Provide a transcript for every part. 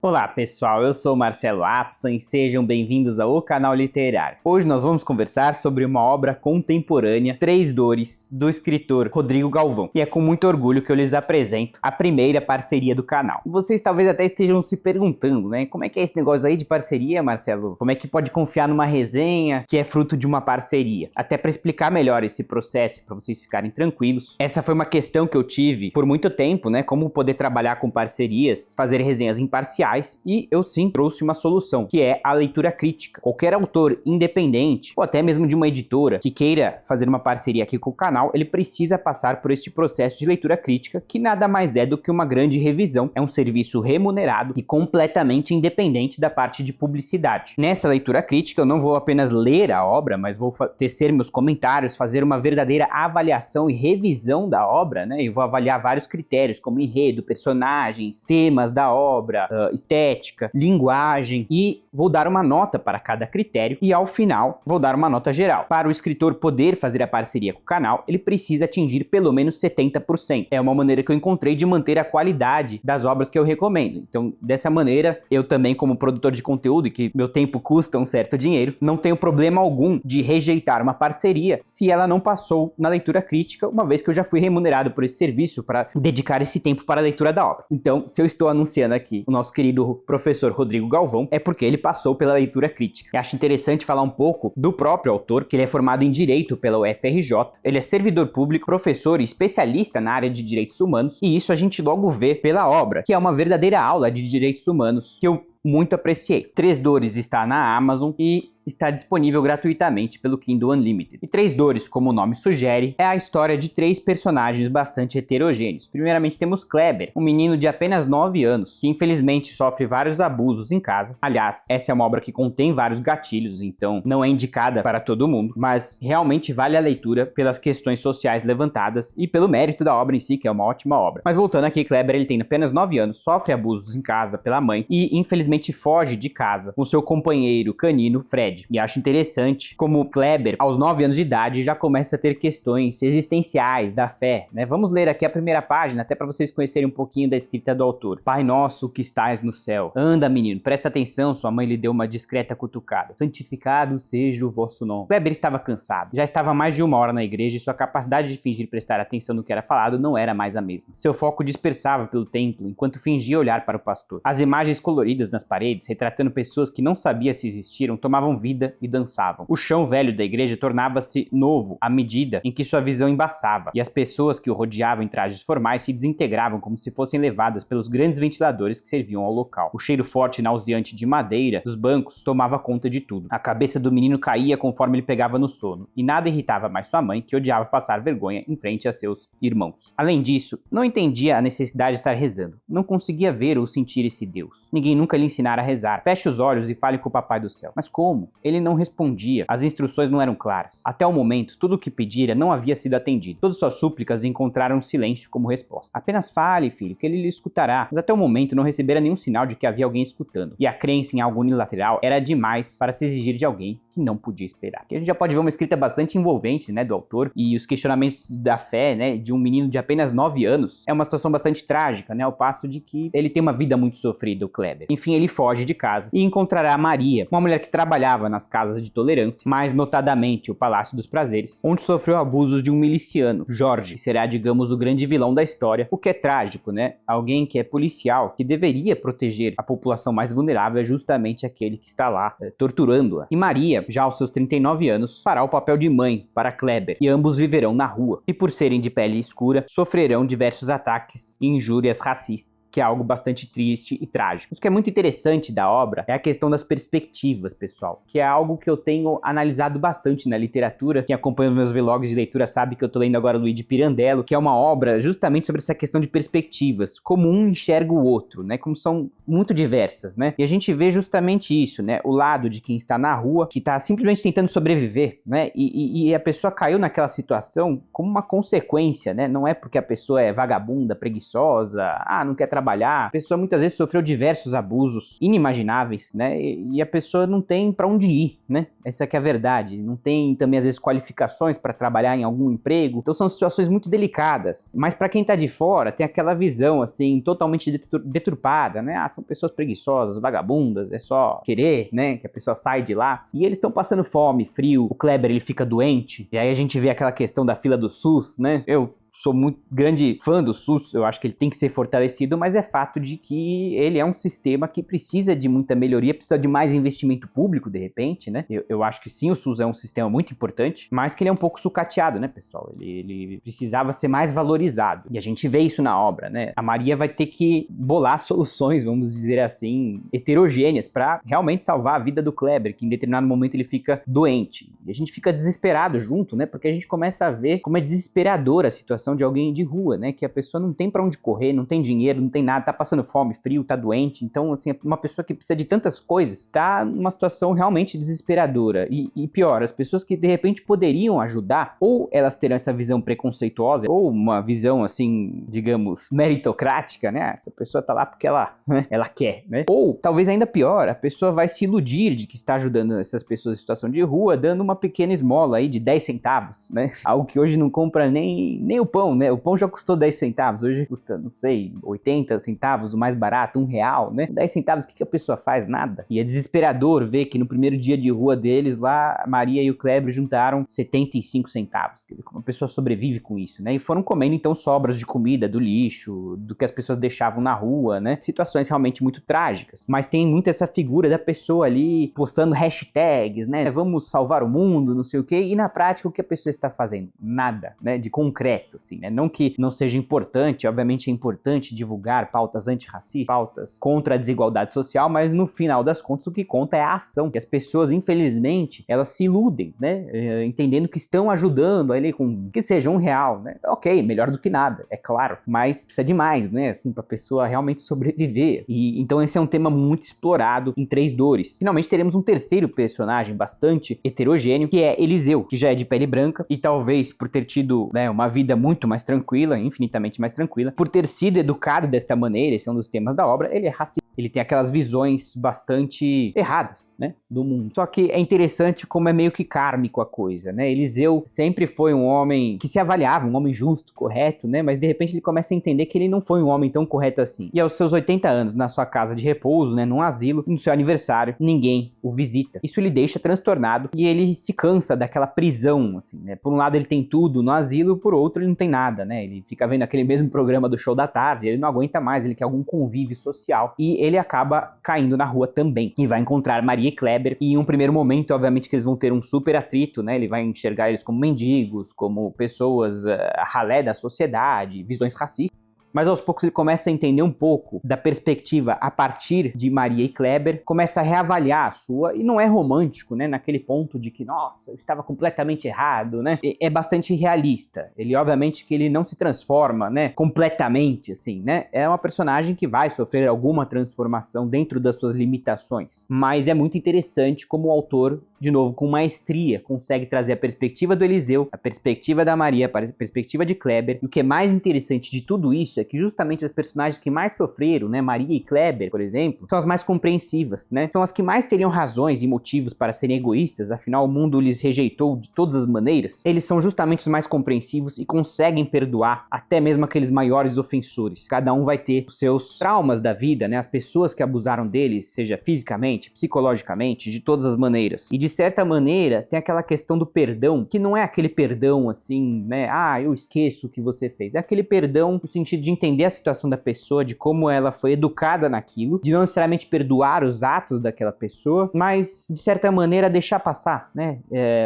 Olá pessoal, eu sou Marcelo Apson e sejam bem-vindos ao Canal Literário. Hoje nós vamos conversar sobre uma obra contemporânea, Três Dores, do escritor Rodrigo Galvão. E é com muito orgulho que eu lhes apresento a primeira parceria do canal. Vocês talvez até estejam se perguntando, né? Como é que é esse negócio aí de parceria, Marcelo? Como é que pode confiar numa resenha que é fruto de uma parceria? Até para explicar melhor esse processo, para vocês ficarem tranquilos. Essa foi uma questão que eu tive por muito tempo, né? Como poder trabalhar com parcerias, fazer resenhas imparciais. E eu sim trouxe uma solução, que é a leitura crítica. Qualquer autor independente, ou até mesmo de uma editora, que queira fazer uma parceria aqui com o canal, ele precisa passar por este processo de leitura crítica, que nada mais é do que uma grande revisão. É um serviço remunerado e completamente independente da parte de publicidade. Nessa leitura crítica, eu não vou apenas ler a obra, mas vou tecer meus comentários, fazer uma verdadeira avaliação e revisão da obra, né? E vou avaliar vários critérios, como enredo, personagens, temas da obra, estética, linguagem, e vou dar uma nota para cada critério e ao final vou dar uma nota geral. Para o escritor poder fazer a parceria com o canal, ele precisa atingir pelo menos 70%. É uma maneira que eu encontrei de manter a qualidade das obras que eu recomendo. Então, dessa maneira, eu também, como produtor de conteúdo e que meu tempo custa um certo dinheiro, não tenho problema algum de rejeitar uma parceria se ela não passou na leitura crítica, uma vez que eu já fui remunerado por esse serviço para dedicar esse tempo para a leitura da obra. Então, se eu estou anunciando aqui o nosso querido professor Rodrigo Galvão, é porque ele passou pela leitura crítica. Eu acho interessante falar um pouco do próprio autor, que ele é formado em Direito pela UFRJ, ele é servidor público, professor e especialista na área de Direitos Humanos, e isso a gente logo vê pela obra, que é uma verdadeira aula de Direitos Humanos, que eu muito apreciei. Três Dores está na Amazon e está disponível gratuitamente pelo Kindle Unlimited. E Três Dores, como o nome sugere, é a história de três personagens bastante heterogêneos. Primeiramente temos Kleber, um menino de apenas 9 anos, que infelizmente sofre vários abusos em casa. Aliás, essa é uma obra que contém vários gatilhos, então não é indicada para todo mundo, mas realmente vale a leitura pelas questões sociais levantadas e pelo mérito da obra em si, que é uma ótima obra. Mas voltando aqui, Kleber, ele tem apenas 9 anos, sofre abusos em casa pela mãe e infelizmente foge de casa com seu companheiro canino, Fred. E acho interessante como Kleber, aos 9 anos de idade, já começa a ter questões existenciais da fé, né? Vamos ler aqui a primeira página, até para vocês conhecerem um pouquinho da escrita do autor. Pai nosso que estás no céu. Anda, menino, presta atenção, sua mãe lhe deu uma discreta cutucada. Santificado seja o vosso nome. Kleber estava cansado. Já estava mais de 1 hora na igreja e sua capacidade de fingir prestar atenção no que era falado não era mais a mesma. Seu foco dispersava pelo templo enquanto fingia olhar para o pastor. As imagens coloridas nas paredes, retratando pessoas que não sabia se existiram, tomavam vida e dançavam. O chão velho da igreja tornava-se novo à medida em que sua visão embaçava, e as pessoas que o rodeavam em trajes formais se desintegravam como se fossem levadas pelos grandes ventiladores que serviam ao local. O cheiro forte e nauseante de madeira dos bancos tomava conta de tudo. A cabeça do menino caía conforme ele pegava no sono, e nada irritava mais sua mãe, que odiava passar vergonha em frente a seus irmãos. Além disso, não entendia a necessidade de estar rezando. Não conseguia ver ou sentir esse Deus. Ninguém nunca lhe ensinara a rezar. Feche os olhos e fale com o papai do céu. Mas como? Ele não respondia, as instruções não eram claras. Até o momento, tudo o que pedira não havia sido atendido. Todas suas súplicas encontraram silêncio como resposta. Apenas fale, filho, que ele lhe escutará. Mas até o momento não recebera nenhum sinal de que havia alguém escutando. E a crença em algo unilateral era demais para se exigir de alguém que não podia esperar. Aqui a gente já pode ver uma escrita bastante envolvente, né, do autor, e os questionamentos da fé, né, de um menino de apenas 9 anos. É uma situação bastante trágica, né, ao passo de que ele tem uma vida muito sofrida, o Kleber. Enfim, ele foge de casa e encontrará Maria, uma mulher que trabalhava nas casas de tolerância, mais notadamente o Palácio dos Prazeres, onde sofreu abusos de um miliciano, Jorge, que será, digamos, o grande vilão da história, o que é trágico, né? Alguém que é policial, que deveria proteger a população mais vulnerável, é justamente aquele que está lá, torturando-a. E Maria, já aos seus 39 anos, fará o papel de mãe para Kleber, e ambos viverão na rua, e por serem de pele escura, sofrerão diversos ataques e injúrias racistas, que é algo bastante triste e trágico. O que é muito interessante da obra é a questão das perspectivas, pessoal, que é algo que eu tenho analisado bastante na literatura. Quem acompanha os meus vlogs de leitura sabe que eu tô lendo agora Luigi Pirandello, que é uma obra justamente sobre essa questão de perspectivas, como um enxerga o outro, né, como são muito diversas, né, e a gente vê justamente isso, né, o lado de quem está na rua, que tá simplesmente tentando sobreviver, né, e a pessoa caiu naquela situação como uma consequência, né, não é porque a pessoa é vagabunda, preguiçosa, não quer trabalhar, trabalhar, a pessoa muitas vezes sofreu diversos abusos inimagináveis, né? E a pessoa não tem pra onde ir, né? Essa que é a verdade. Não tem também, às vezes, qualificações pra trabalhar em algum emprego. Então são situações muito delicadas. Mas pra quem tá de fora, tem aquela visão, assim, totalmente deturpada, né? São pessoas preguiçosas, vagabundas, é só querer, né? Que a pessoa sai de lá. E eles estão passando fome, frio. O Kleber, ele fica doente. E aí a gente vê aquela questão da fila do SUS, né? Eu sou muito grande fã do SUS, eu acho que ele tem que ser fortalecido, mas é fato de que ele é um sistema que precisa de muita melhoria, precisa de mais investimento público, de repente, né? Eu acho que sim, o SUS é um sistema muito importante, mas que ele é um pouco sucateado, né, pessoal? Ele precisava ser mais valorizado. E a gente vê isso na obra, né? A Maria vai ter que bolar soluções, vamos dizer assim, heterogêneas, para realmente salvar a vida do Kleber, que em determinado momento ele fica doente. E a gente fica desesperado junto, né? Porque a gente começa a ver como é desesperadora a situação de alguém de rua, né, que a pessoa não tem pra onde correr, não tem dinheiro, não tem nada, tá passando fome, frio, tá doente, então, assim, uma pessoa que precisa de tantas coisas, tá numa situação realmente desesperadora, e pior, as pessoas que de repente poderiam ajudar, ou elas terão essa visão preconceituosa, ou uma visão, assim, digamos, meritocrática, né, essa pessoa tá lá porque ela quer, né, ou, talvez ainda pior, a pessoa vai se iludir de que está ajudando essas pessoas em situação de rua, dando uma pequena esmola aí de 10 centavos, né, algo que hoje não compra nem o pão, né? O pão já custou 10 centavos, hoje custa, não sei, 80 centavos, o mais barato, R$1, né? 10 centavos, o que a pessoa faz? Nada. E é desesperador ver que no primeiro dia de rua deles, lá, a Maria e o Kleber juntaram 75 centavos. Quer dizer, como a pessoa sobrevive com isso, né? E foram comendo, então, sobras de comida, do lixo, do que as pessoas deixavam na rua, né? Situações realmente muito trágicas. Mas tem muito essa figura da pessoa ali postando hashtags, né? Vamos salvar o mundo, não sei o quê. E na prática, o que a pessoa está fazendo? Nada, né? De concreto, assim, né? Não que não seja importante, obviamente é importante divulgar pautas antirracistas, pautas contra a desigualdade social, mas no final das contas o que conta é a ação. E as pessoas, infelizmente, elas se iludem, né? Entendendo que estão ajudando ali com que seja R$1, né? Ok, melhor do que nada, é claro, mas precisa de mais, né? Assim, pra pessoa realmente sobreviver. E então esse é um tema muito explorado em Três Dores. Finalmente teremos um terceiro personagem bastante heterogêneo, que é Eliseu, que já é de pele branca e talvez por ter tido, né, uma vida muito mais tranquila, infinitamente mais tranquila, por ter sido educado desta maneira, esse é um dos temas da obra, ele é racista. Ele tem aquelas visões bastante erradas, né, do mundo. Só que é interessante como é meio que kármico a coisa, né? Eliseu sempre foi um homem que se avaliava, um homem justo, correto, né? Mas de repente ele começa a entender que ele não foi um homem tão correto assim. E aos seus 80 anos, na sua casa de repouso, né, num asilo, no seu aniversário, ninguém o visita. Isso lhe deixa transtornado e ele se cansa daquela prisão, assim, né? Por um lado ele tem tudo no asilo, por outro ele não tem nada, né? Ele fica vendo aquele mesmo programa do Show da Tarde, ele não aguenta mais, ele quer algum convívio social e ele acaba caindo na rua também e vai encontrar Maria e Kleber e em um primeiro momento, obviamente que eles vão ter um super atrito, né? Ele vai enxergar eles como mendigos, como pessoas ralé da sociedade, visões racistas. Mas aos poucos ele começa a entender um pouco da perspectiva a partir de Maria e Kleber, começa a reavaliar a sua, e não é romântico, né, naquele ponto de que, nossa, eu estava completamente errado, né, é bastante realista. Ele, obviamente, que ele não se transforma, né, completamente, assim, né, é uma personagem que vai sofrer alguma transformação dentro das suas limitações, mas é muito interessante como o autor, de novo, com maestria, consegue trazer a perspectiva do Eliseu, a perspectiva da Maria, a perspectiva de Kleber, e o que é mais interessante de tudo isso é que justamente as personagens que mais sofreram, né, Maria e Kleber, por exemplo, são as mais compreensivas, né, são as que mais teriam razões e motivos para serem egoístas, afinal o mundo lhes rejeitou de todas as maneiras. Eles são justamente os mais compreensivos e conseguem perdoar até mesmo aqueles maiores ofensores. Cada um vai ter os seus traumas da vida, né, as pessoas que abusaram deles, seja fisicamente, psicologicamente, de todas as maneiras. E de certa maneira, tem aquela questão do perdão, que não é aquele perdão assim, né, eu esqueço o que você fez. É aquele perdão no sentido de entender a situação da pessoa, de como ela foi educada naquilo, de não necessariamente perdoar os atos daquela pessoa, mas de certa maneira deixar passar, né,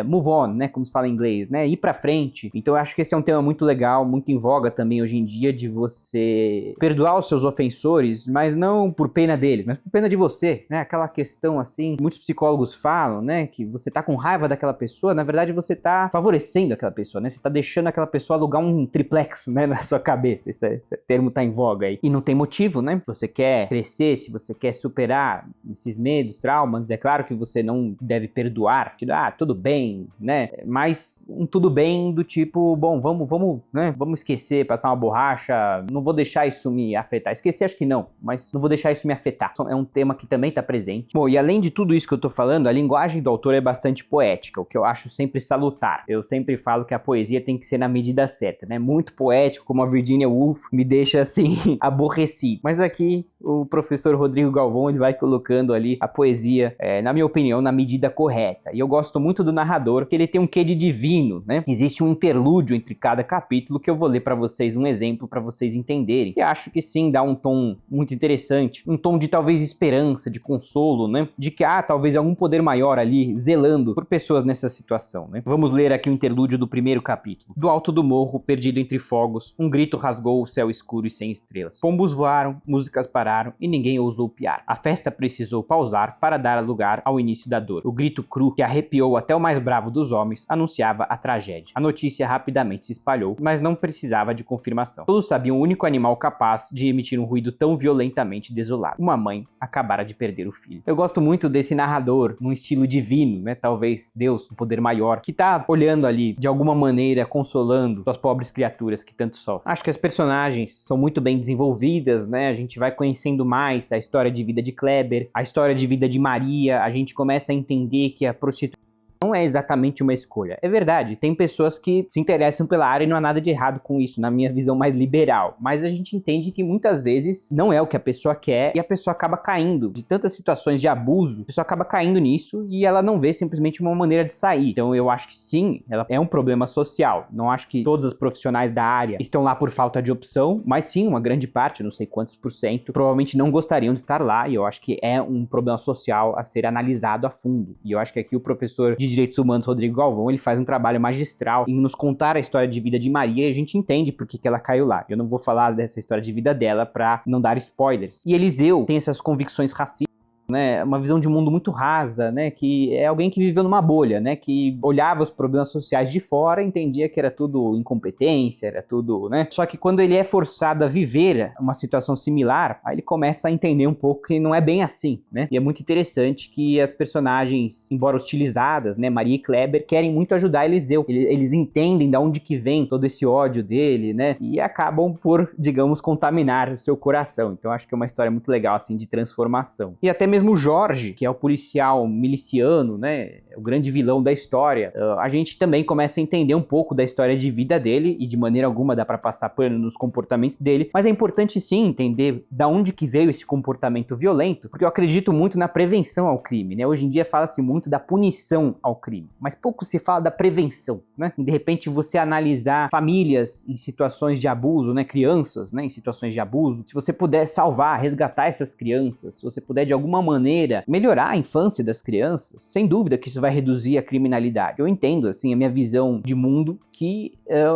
move on, né, como se fala em inglês, né, ir pra frente. Então eu acho que esse é um tema muito legal, muito em voga também hoje em dia, de você perdoar os seus ofensores, mas não por pena deles, mas por pena de você, né, aquela questão assim, muitos psicólogos falam, né, Que você tá com raiva daquela pessoa, na verdade você tá favorecendo aquela pessoa, né? Você tá deixando aquela pessoa alugar um triplex, né, na sua cabeça. Esse termo tá em voga aí. E não tem motivo, né? Se você quer crescer, se você quer superar esses medos, traumas, é claro que você não deve perdoar. Tudo bem, né? Mas um tudo bem do tipo, bom, vamos, né? Vamos esquecer, passar uma borracha, não vou deixar isso me afetar. Esquecer acho que não, mas não vou deixar isso me afetar. É um tema que também tá presente. Bom, e além de tudo isso que eu tô falando, a linguagem do autor é bastante poética, o que eu acho sempre salutar. Eu sempre falo que a poesia tem que ser na medida certa, né? Muito poético, como a Virginia Woolf, me deixa assim, aborrecido. Mas aqui, o professor Rodrigo Galvão, ele vai colocando ali a poesia, na minha opinião, na medida correta. E eu gosto muito do narrador, que ele tem um quê de divino, né? Existe um interlúdio entre cada capítulo, que eu vou ler pra vocês um exemplo pra vocês entenderem. E acho que sim, dá um tom muito interessante, um tom de talvez esperança, de consolo, né? De que há talvez algum poder maior ali zelando por pessoas nessa situação, né? Vamos ler aqui o interlúdio do primeiro capítulo. Do alto do morro, perdido entre fogos, um grito rasgou o céu escuro e sem estrelas. Pombos voaram, músicas pararam e ninguém ousou piar. A festa precisou pausar para dar lugar ao início da dor. O grito cru, que arrepiou até o mais bravo dos homens, anunciava a tragédia. A notícia rapidamente se espalhou, mas não precisava de confirmação. Todos sabiam o único animal capaz de emitir um ruído tão violentamente desolado. Uma mãe acabara de perder o filho. Eu gosto muito desse narrador, num estilo divino, né? Talvez Deus, um poder maior, que tá olhando ali, de alguma maneira, consolando as pobres criaturas que tanto sofrem. Acho que as personagens são muito bem desenvolvidas, né? A gente vai conhecendo mais a história de vida de Kleber, a história de vida de Maria, a gente começa a entender que a prostituição não é exatamente uma escolha. É verdade, tem pessoas que se interessam pela área e não há nada de errado com isso, na minha visão mais liberal. Mas a gente entende que muitas vezes não é o que a pessoa quer e a pessoa acaba caindo de tantas situações de abuso, a pessoa acaba caindo nisso e ela não vê simplesmente uma maneira de sair. Então eu acho que sim, ela é um problema social. Não acho que todos os profissionais da área estão lá por falta de opção, mas sim, uma grande parte, não sei quantos por cento, provavelmente não gostariam de estar lá e eu acho que é um problema social a ser analisado a fundo. E eu acho que aqui o professor de Direitos Humanos, Rodrigo Galvão, ele faz um trabalho magistral em nos contar a história de vida de Maria e a gente entende por que ela caiu lá. Eu não vou falar dessa história de vida dela pra não dar spoilers. E Eliseu tem essas convicções racistas, né, uma visão de mundo muito rasa, né, que é alguém que viveu numa bolha, né, que olhava os problemas sociais de fora e entendia que era tudo incompetência, era tudo, né, só que quando ele é forçado a viver uma situação similar, aí ele começa a entender um pouco que não é bem assim, né, e é muito interessante que as personagens, embora hostilizadas, né, Maria e Kleber, querem muito ajudar Eliseu, eles entendem de onde que vem todo esse ódio dele, né, e acabam por, digamos, contaminar o seu coração, então acho que é uma história muito legal, assim, de transformação. E até mesmo o Jorge, que é o policial miliciano, né, o grande vilão da história, a gente também começa a entender um pouco da história de vida dele, e de maneira alguma dá pra passar pano nos comportamentos dele, mas é importante sim entender da onde que veio esse comportamento violento, porque eu acredito muito na prevenção ao crime, né, hoje em dia fala-se muito da punição ao crime, mas pouco se fala da prevenção, né, de repente você analisar famílias em situações de abuso, né, crianças, né, em situações de abuso, se você puder salvar, resgatar essas crianças, se você puder de alguma maneira melhorar a infância das crianças, sem dúvida que isso vai reduzir a criminalidade. Eu entendo, assim, a minha visão de mundo que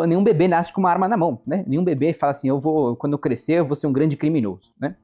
nenhum bebê nasce com uma arma na mão, né? Nenhum bebê fala assim, quando eu crescer, eu vou ser um grande criminoso, né?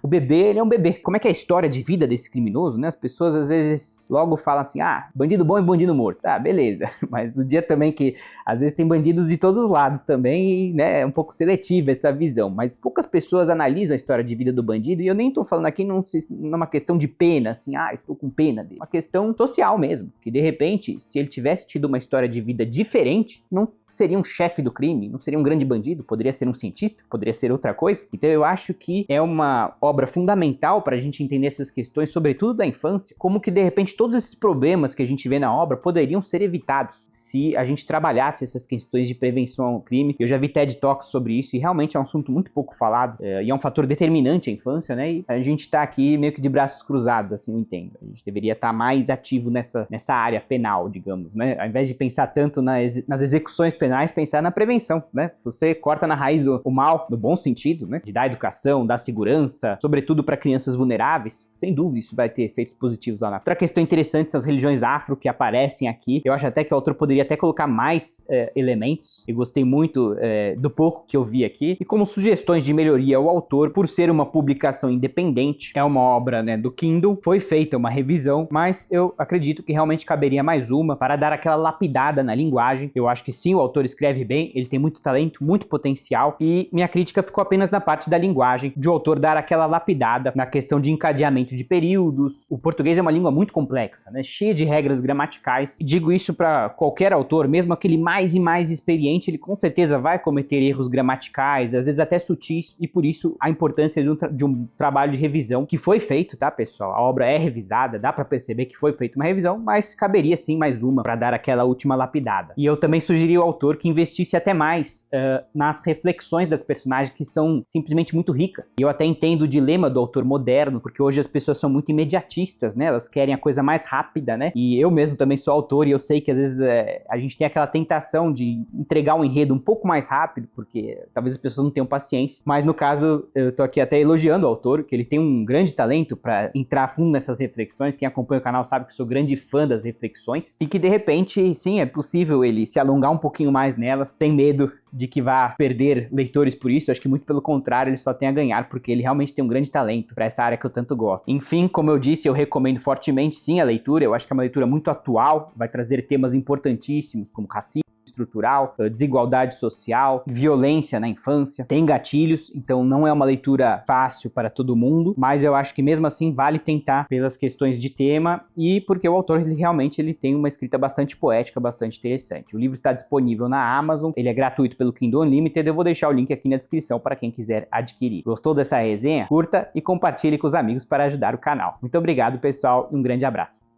O bebê, ele é um bebê. Como é que é a história de vida desse criminoso, né? As pessoas, às vezes, logo falam assim, bandido bom e bandido morto. Tá, beleza. Mas o dia também que, às vezes, tem bandidos de todos os lados também, e, né, é um pouco seletiva essa visão. Mas poucas pessoas analisam a história de vida do bandido, e eu nem tô falando aqui numa questão de pena, assim, estou com pena dele. Uma questão social mesmo, que de repente, se ele tivesse tido uma história de vida diferente, não seria um chefe do crime, não seria um grande bandido, poderia ser um cientista, poderia ser outra coisa. Então eu acho que é uma obra fundamental para a gente entender essas questões, sobretudo da infância, como que de repente todos esses problemas que a gente vê na obra poderiam ser evitados se a gente trabalhasse essas questões de prevenção ao crime. Eu já vi TED Talks sobre isso e realmente é um assunto muito pouco falado, e é um fator determinante a infância, né, e a gente tá aqui meio que de braços cruzados, assim, eu entendo. A gente deveria estar mais ativo nessa área penal, digamos, né? Ao invés de pensar tanto nas execuções penais, pensar na prevenção, né? Se você corta na raiz o mal, no bom sentido, né? De dar educação, dar segurança, sobretudo para crianças vulneráveis, sem dúvida isso vai ter efeitos positivos lá na frente. Outra questão interessante são as religiões afro que aparecem aqui. Eu acho até que o autor poderia até colocar mais elementos. Eu gostei muito do pouco que eu vi aqui. E como sugestões de melhoria ao autor, por ser uma publicação independente, é uma obra, né, né, do Kindle, foi feita uma revisão, mas eu acredito que realmente caberia mais uma para dar aquela lapidada na linguagem. Eu acho que sim, o autor escreve bem, ele tem muito talento, muito potencial, e minha crítica ficou apenas na parte da linguagem, de o autor dar aquela lapidada na questão de encadeamento de períodos. O português é uma língua muito complexa, né, cheia de regras gramaticais. E digo isso para qualquer autor, mesmo aquele mais e mais experiente, ele com certeza vai cometer erros gramaticais, às vezes até sutis, e por isso a importância de um trabalho de revisão que foi feito, tá, pessoal? A obra é revisada, dá pra perceber que foi feita uma revisão, mas caberia sim mais uma pra dar aquela última lapidada. E eu também sugeri ao autor que investisse até mais nas reflexões das personagens, que são simplesmente muito ricas. E eu até entendo o dilema do autor moderno, porque hoje as pessoas são muito imediatistas, né? Elas querem a coisa mais rápida, né? E eu mesmo também sou autor e eu sei que às vezes a gente tem aquela tentação de entregar um enredo um pouco mais rápido, porque talvez as pessoas não tenham paciência, mas no caso eu tô aqui até elogiando o autor, que ele tem um grande talento para entrar a fundo nessas reflexões. Quem acompanha o canal sabe que eu sou grande fã das reflexões, e que de repente, sim, é possível ele se alongar um pouquinho mais nelas, sem medo de que vá perder leitores por isso. Eu acho que muito pelo contrário, ele só tem a ganhar, porque ele realmente tem um grande talento para essa área que eu tanto gosto. Enfim, como eu disse, eu recomendo fortemente sim a leitura. Eu acho que é uma leitura muito atual, vai trazer temas importantíssimos como racismo estrutural, desigualdade social, violência na infância, tem gatilhos, então não é uma leitura fácil para todo mundo, mas eu acho que mesmo assim vale tentar pelas questões de tema e porque o autor ele tem uma escrita bastante poética, bastante interessante. O livro está disponível na Amazon, ele é gratuito pelo Kindle Unlimited, eu vou deixar o link aqui na descrição para quem quiser adquirir. Gostou dessa resenha? Curta e compartilhe com os amigos para ajudar o canal. Muito obrigado, pessoal, e um grande abraço.